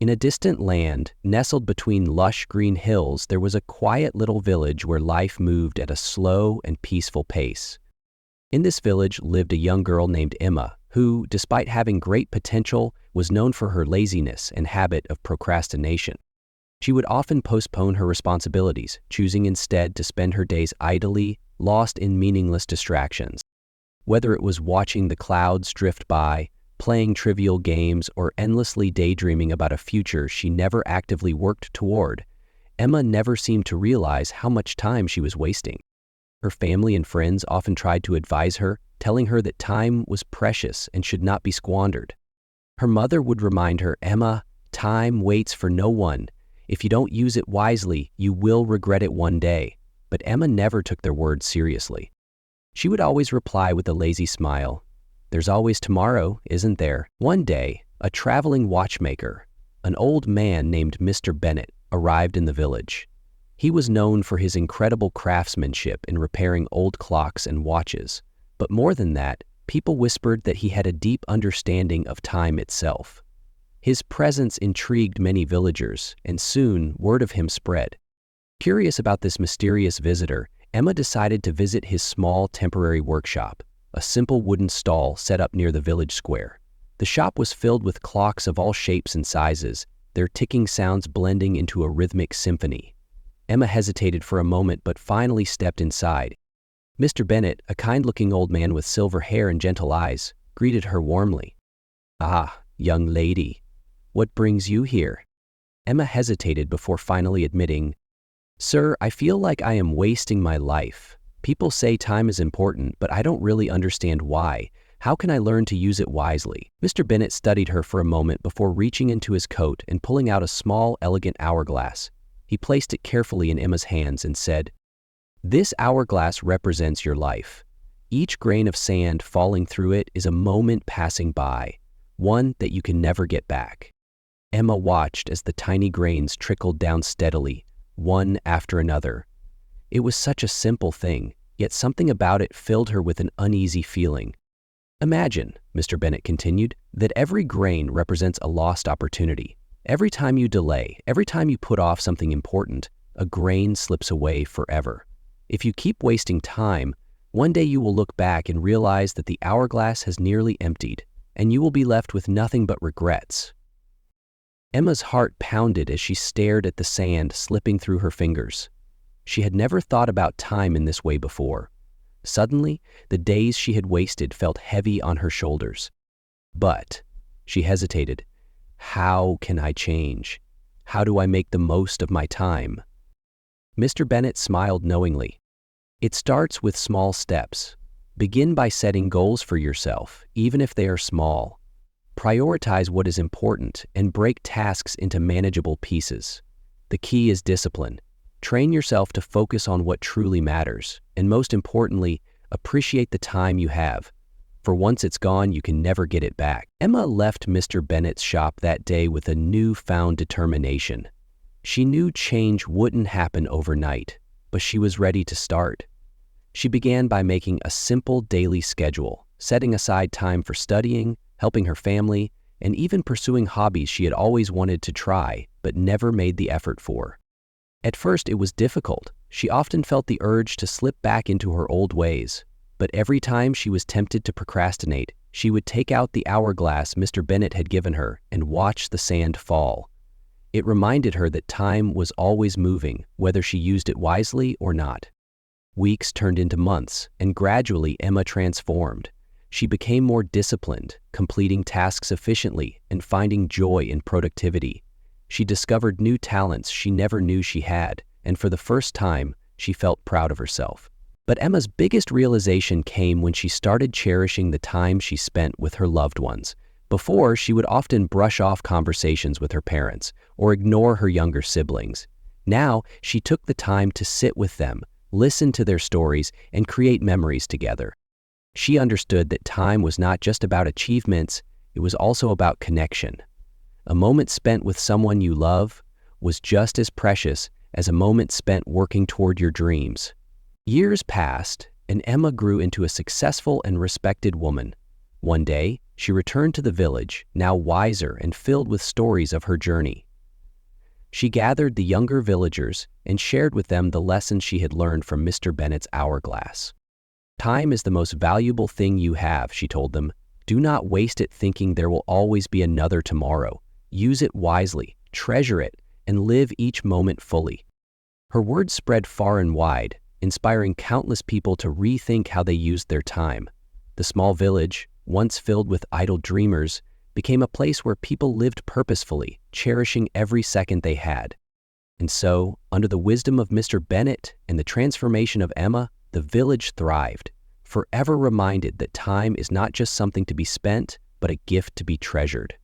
In a distant land, nestled between lush green hills, there was a quiet little village where life moved at a slow and peaceful pace. In this village lived a young girl named Emma, who, despite having great potential, was known for her laziness and habit of procrastination. She would often postpone her responsibilities, choosing instead to spend her days idly, lost in meaningless distractions. Whether it was watching the clouds drift by, playing trivial games, or endlessly daydreaming about a future she never actively worked toward, Emma never seemed to realize how much time she was wasting. Her family and friends often tried to advise her, telling her that time was precious and should not be squandered. Her mother would remind her, "Emma, time waits for no one. If you don't use it wisely, you will regret it one day." But Emma never took their words seriously. She would always reply with a lazy smile, "There's always tomorrow, isn't there?" One day, a traveling watchmaker, an old man named Mr. Bennet, arrived in the village. He was known for his incredible craftsmanship in repairing old clocks and watches. But more than that, people whispered that he had a deep understanding of time itself. His presence intrigued many villagers, and soon word of him spread. Curious about this mysterious visitor, Emma decided to visit his small temporary workshop, a simple wooden stall set up near the village square. The shop was filled with clocks of all shapes and sizes, their ticking sounds blending into a rhythmic symphony. Emma hesitated for a moment but finally stepped inside. Mr. Bennet, a kind-looking old man with silver hair and gentle eyes, greeted her warmly. "Ah, young lady, what brings you here?" Emma hesitated before finally admitting, "Sir, I feel like I am wasting my life. People say time is important, but I don't really understand why. How can I learn to use it wisely?" Mr. Bennet studied her for a moment before reaching into his coat and pulling out a small, elegant hourglass. He placed it carefully in Emma's hands and said, "This hourglass represents your life. Each grain of sand falling through it is a moment passing by, one that you can never get back." Emma watched as the tiny grains trickled down steadily, one after another. It was such a simple thing, yet something about it filled her with an uneasy feeling. "Imagine," Mr. Bennet continued, "that every grain represents a lost opportunity. Every time you delay, every time you put off something important, a grain slips away forever. If you keep wasting time, one day you will look back and realize that the hourglass has nearly emptied, and you will be left with nothing but regrets." Emma's heart pounded as she stared at the sand slipping through her fingers. She had never thought about time in this way before. Suddenly, the days she had wasted felt heavy on her shoulders. But, she hesitated, how can I change? How do I make the most of my time? Mr. Bennet smiled knowingly. "It starts with small steps. Begin by setting goals for yourself, even if they are small. Prioritize what is important and break tasks into manageable pieces. The key is discipline. Train yourself to focus on what truly matters, and most importantly, appreciate the time you have. For once it's gone, you can never get it back." Emma left Mr. Bennet's shop that day with a newfound determination. She knew change wouldn't happen overnight, but she was ready to start. She began by making a simple daily schedule, setting aside time for studying, helping her family, and even pursuing hobbies she had always wanted to try, but never made the effort for. At first, it was difficult. She often felt the urge to slip back into her old ways. But every time she was tempted to procrastinate, she would take out the hourglass Mr. Bennet had given her and watch the sand fall. It reminded her that time was always moving, whether she used it wisely or not. Weeks turned into months, and gradually Emma transformed. She became more disciplined, completing tasks efficiently and finding joy in productivity. She discovered new talents she never knew she had, and for the first time, she felt proud of herself. But Emma's biggest realization came when she started cherishing the time she spent with her loved ones. Before, she would often brush off conversations with her parents or ignore her younger siblings. Now, she took the time to sit with them, listen to their stories, and create memories together. She understood that time was not just about achievements, it was also about connection. A moment spent with someone you love was just as precious as a moment spent working toward your dreams. Years passed, and Emma grew into a successful and respected woman. One day, she returned to the village, now wiser and filled with stories of her journey. She gathered the younger villagers and shared with them the lessons she had learned from Mr. Bennet's hourglass. "Time is the most valuable thing you have," she told them. "Do not waste it thinking there will always be another tomorrow. Use it wisely, treasure it, and live each moment fully." Her words spread far and wide, inspiring countless people to rethink how they used their time. The small village, once filled with idle dreamers, became a place where people lived purposefully, cherishing every second they had. And so, under the wisdom of Mr. Bennet and the transformation of Emma, the village thrived, forever reminded that time is not just something to be spent, but a gift to be treasured.